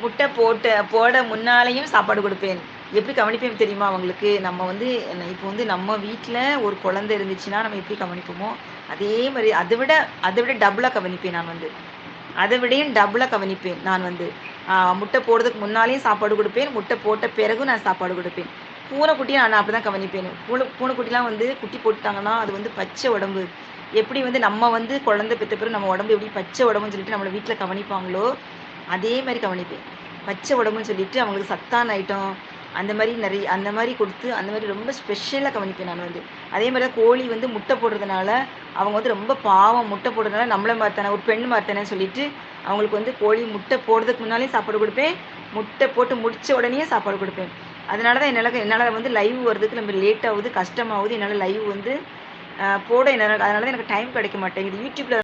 முட்டை போட முன்னாலேயும் சாப்பாடு குடுப்பேன். எப்படி கவனிப்பேன் தெரியுமா அவங்களுக்கு? நம்ம வந்து இப்போ வந்து நம்ம வீட்ல ஒரு குழந்தை இருந்துச்சுன்னா, நம்ம எப்படி கவனிப்போமோ, அதே மாரி அத விட டபுளா கவனிப்பேன் நான் வந்து. அத விடயும் டபுளா கவனிப்பேன் நான் வந்து. முட்டை போடுறதுக்கு முன்னாலேயும் சாப்பாடு குடுப்பேன். முட்டை போட்ட பிறகும் நான் சாப்பாடு குடுப்பேன். பூனைக்குட்டிய நான் அப்படிதான் கவனிப்பேன். பூனைக்குட்டிலாம் வந்து குட்டி போட்டுட்டாங்கன்னா, அது வந்து பச்சை உடம்பு. எப்படி வந்து நம்ம வந்து குழந்தை பெத்த பிறகு நம்ம உடம்பு எப்படி பச்சை உடம்புன்னு சொல்லிட்டு நம்மள வீட்ல கவனிப்பாங்களோ, அதே மாரி கவனிப்பேன். பச்சை உடம்புன்னு சொல்லிட்டு அவங்களுக்கு சத்தான ஐட்டம், அந்த மாரி குடுத்து, அந்த மாரி ரொம்ப ஸ்பெஷலா கவனிப்பேன் நான் வந்து. அதே மாரி தான் கோழி வந்து முட்டை போடுறதுனால, அவங்க வந்து ரொம்ப பாவம் முட்டை போடுறதுனால நம்மள மாரி தானே, ஒரு பெண் மாரி தானேன்னு சொல்லிட்டு, அவங்களுக்கு வந்து கோழி முட்டை போடுறதுக்கு முன்னாலயும் சாப்பாடு குடுப்பேன். முட்டை போட்டு முடிச்ச உடனேயே சாப்பாடு குடுப்பேன். அதனால தான் என்னால வந்து லைவ் வரதுக்கு ரொம்ப லேட் ஆவுது, கஷ்டமாவுது. என்னால லைவ் வந்து போட என்னால அதனால தான் எனக்கு டைம் கிடைக்க மாட்டேங்குது. YouTubeல